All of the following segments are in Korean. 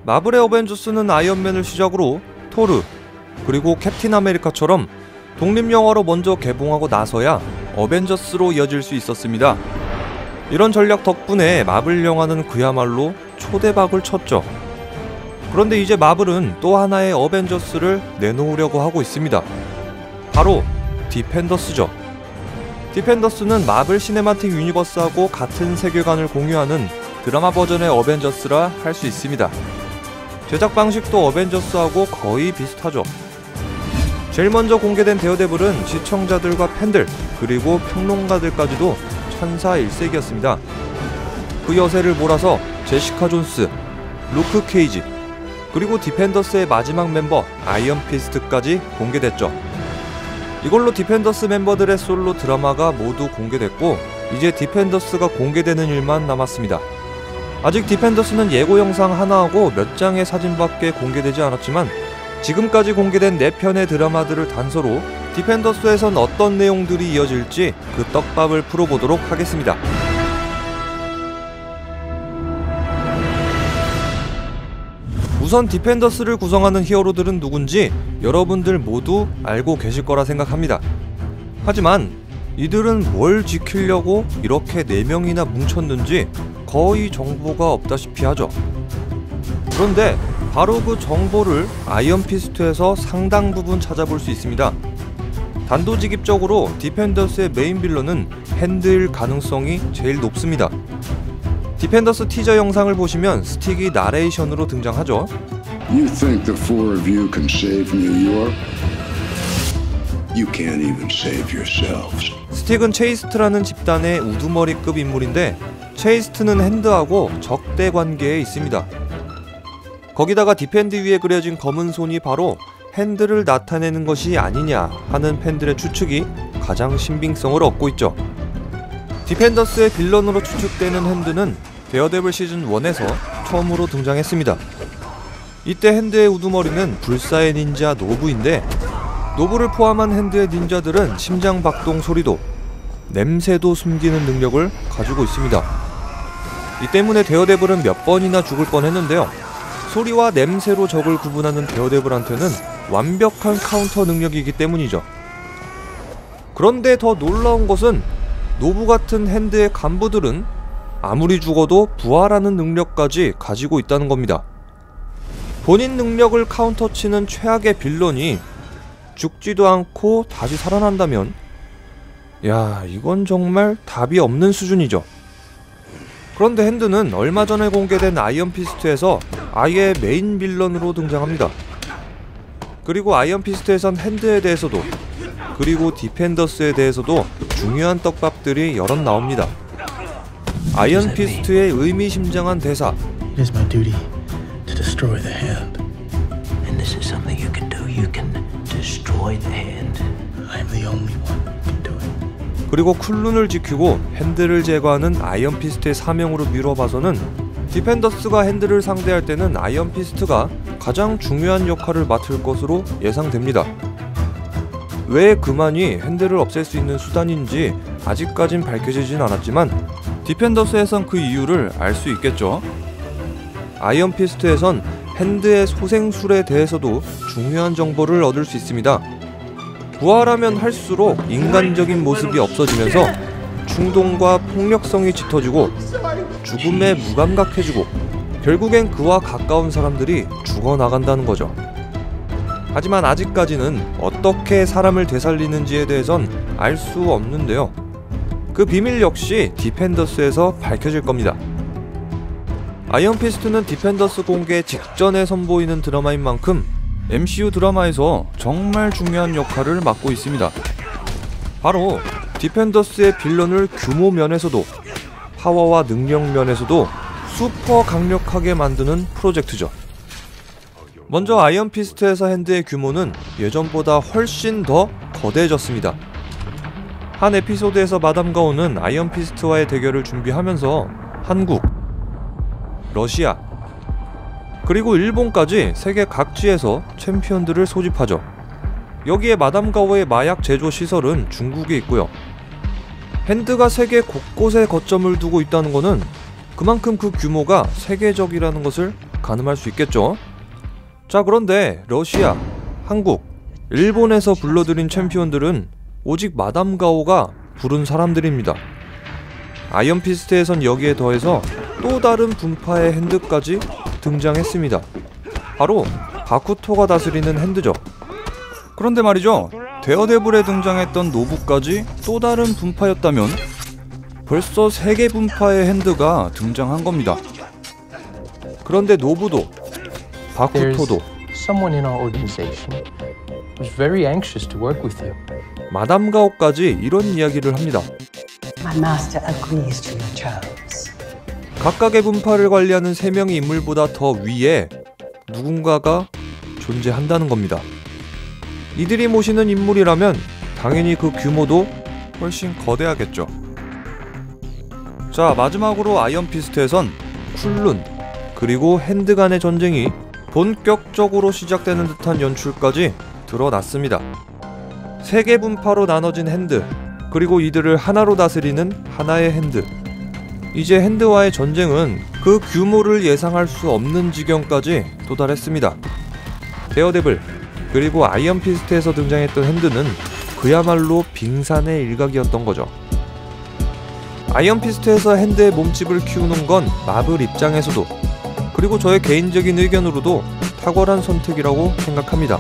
마블의 어벤져스는 아이언맨을 시작으로 토르, 그리고 캡틴 아메리카처럼 독립영화로 먼저 개봉하고 나서야 어벤져스로 이어질 수 있었습니다. 이런 전략 덕분에 마블 영화는 그야말로 초대박을 쳤죠. 그런데 이제 마블은 또 하나의 어벤져스를 내놓으려고 하고 있습니다. 바로 디펜더스죠. 디펜더스는 마블 시네마틱 유니버스하고 같은 세계관을 공유하는 드라마 버전의 어벤져스라 할 수 있습니다. 제작 방식도 어벤져스하고 거의 비슷하죠. 제일 먼저 공개된 데어데블은 시청자들과 팬들, 그리고 평론가들까지도 천사일색이었습니다. 그 여세를 몰아서 제시카 존스, 루크 케이지, 그리고 디펜더스의 마지막 멤버 아이언 피스트까지 공개됐죠. 이걸로 디펜더스 멤버들의 솔로 드라마가 모두 공개됐고, 이제 디펜더스가 공개되는 일만 남았습니다. 아직 디펜더스는 예고 영상 하나하고 몇 장의 사진밖에 공개되지 않았지만, 지금까지 공개된 4편의 드라마들을 단서로 디펜더스에선 어떤 내용들이 이어질지 그 떡밥을 풀어보도록 하겠습니다. 우선 디펜더스를 구성하는 히어로들은 누군지 여러분들 모두 알고 계실 거라 생각합니다. 하지만 이들은 뭘 지키려고 이렇게 4명이나 뭉쳤는지 거의 정보가 없다시피 하죠. 그런데 바로 그 정보를 아이언 피스트에서 상당 부분 찾아볼 수 있습니다. 단도직입적으로 디펜더스의 메인 빌런은 핸드일 가능성이 제일 높습니다. 디펜더스 티저 영상을 보시면 스틱이 나레이션으로 등장하죠. You think the four of you can save New York? You can't even save yourselves. 스틱은 체이스트라는 집단의 우두머리급 인물인데, 체이스트는 핸드하고 적대 관계에 있습니다. 거기다가 디펜드 위에 그려진 검은 손이 바로 핸드를 나타내는 것이 아니냐 하는 팬들의 추측이 가장 신빙성을 얻고 있죠. 디펜더스의 빌런으로 추측되는 핸드는 데어데블 시즌 1에서 처음으로 등장했습니다. 이때 핸드의 우두머리는 불사의 닌자 노부인데, 노부를 포함한 핸드의 닌자들은 심장 박동 소리도, 냄새도 숨기는 능력을 가지고 있습니다. 이 때문에 데어데블은 몇 번이나 죽을 뻔했는데요. 소리와 냄새로 적을 구분하는 데어데블한테는 완벽한 카운터 능력이기 때문이죠. 그런데 더 놀라운 것은 노부 같은 핸드의 간부들은 아무리 죽어도 부활하는 능력까지 가지고 있다는 겁니다. 본인 능력을 카운터치는 최악의 빌런이 죽지도 않고 다시 살아난다면, 야, 이건 정말 답이 없는 수준이죠. 그런데 핸드는 얼마 전에 공개된 아이언 피스트에서 아예 메인 빌런으로 등장합니다. 그리고 아이언 피스트에선 핸드에 대해서도, 그리고 디펜더스에 대해서도 중요한 떡밥들이 여럿 나옵니다. 아이언 피스트의 의미심장한 대사, It is my duty to destroy the hand. And this is something you can do. You can destroy the hand. I am the only one who can do it. 그리고 쿨룬을 지키고 핸드를 제거하는 아이언 피스트의 사명으로 미뤄봐서는 디펜더스가 핸드를 상대할 때는 아이언 피스트가 가장 중요한 역할을 맡을 것으로 예상됩니다. 왜 그만이 핸드를 없앨 수 있는 수단인지 아직까진 밝혀지진 않았지만, 디펜더스에선 그 이유를 알 수 있겠죠. 아이언 피스트에선 핸드의 소생술에 대해서도 중요한 정보를 얻을 수 있습니다. 부활하면 할수록 인간적인 모습이 없어지면서 충동과 폭력성이 짙어지고 죽음에 무감각해지고 결국엔 그와 가까운 사람들이 죽어나간다는 거죠. 하지만 아직까지는 어떻게 사람을 되살리는지에 대해선 알 수 없는데요. 그 비밀 역시 디펜더스에서 밝혀질 겁니다. 아이언 피스트는 디펜더스 공개 직전에 선보이는 드라마인 만큼 MCU 드라마에서 정말 중요한 역할을 맡고 있습니다. 바로 디펜더스의 빌런을 규모 면에서도 파워와 능력 면에서도 슈퍼 강력하게 만드는 프로젝트죠. 먼저 아이언 피스트에서 핸드의 규모는 예전보다 훨씬 더 거대해졌습니다. 한 에피소드에서 마담 가오는 아이언 피스트와의 대결을 준비하면서 한국, 러시아, 그리고 일본까지 세계 각지에서 챔피언들을 소집하죠. 여기에 마담 가오의 마약 제조 시설은 중국에 있고요. 핸드가 세계 곳곳에 거점을 두고 있다는 것은 그만큼 그 규모가 세계적이라는 것을 가늠할 수 있겠죠. 자, 그런데 러시아, 한국, 일본에서 불러들인 챔피언들은 오직 마담 가오가 부른 사람들입니다. 아이언피스트에선 여기에 더해서 또 다른 분파의 핸드까지 등장했습니다. 바로 바쿠토가 다스리는 핸드죠. 그런데 말이죠, 데어데블에 등장했던 노부까지 또 다른 분파였다면 벌써 3개 분파의 핸드가 등장한 겁니다. 그런데 노부도 바쿠토도 Someone in our organization was very anxious to work with you. 마담 가오까지 이런 이야기를 합니다. My master agrees to your terms. 각각의 분파를 관리하는 3명의 인물보다 더 위에 누군가가 존재한다는 겁니다. 이들이 모시는 인물이라면 당연히 그 규모도 훨씬 거대하겠죠. 자, 마지막으로 아이언피스트에선 쿨룬 그리고 핸드 간의 전쟁이 본격적으로 시작되는 듯한 연출까지 드러났습니다. 3개 분파로 나눠진 핸드, 그리고 이들을 하나로 다스리는 하나의 핸드. 이제 핸드와의 전쟁은 그 규모를 예상할 수 없는 지경까지 도달했습니다. 데어데블 그리고 아이언피스트에서 등장했던 핸드는 그야말로 빙산의 일각이었던 거죠. 아이언피스트에서 핸드의 몸집을 키우는 건 마블 입장에서도, 그리고 저의 개인적인 의견으로도 탁월한 선택이라고 생각합니다.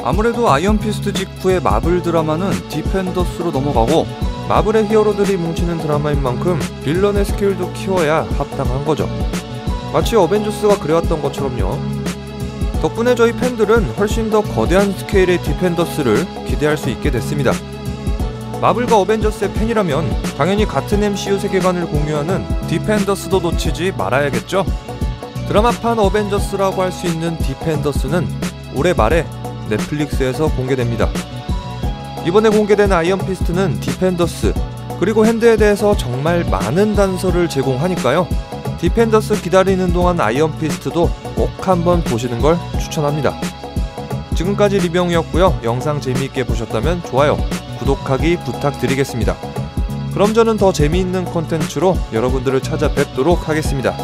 아무래도 아이언피스트 직후의 마블 드라마는 디펜더스로 넘어가고, 마블의 히어로들이 뭉치는 드라마인 만큼 빌런의 스킬도 키워야 합당한 거죠. 마치 어벤져스가 그래왔던 것처럼요. 덕분에 저희 팬들은 훨씬 더 거대한 스케일의 디펜더스를 기대할 수 있게 됐습니다. 마블과 어벤져스의 팬이라면 당연히 같은 MCU 세계관을 공유하는 디펜더스도 놓치지 말아야겠죠. 드라마판 어벤져스라고 할 수 있는 디펜더스는 올해 말에 넷플릭스에서 공개됩니다. 이번에 공개된 아이언피스트는 디펜더스 그리고 핸드에 대해서 정말 많은 단서를 제공하니까요. 디펜더스 기다리는 동안 아이언피스트도 꼭 한번 보시는 걸 추천합니다. 지금까지 리뷰영이었고요. 영상 재미있게 보셨다면 좋아요, 구독하기 부탁드리겠습니다. 그럼 저는 더 재미있는 콘텐츠로 여러분들을 찾아뵙도록 하겠습니다.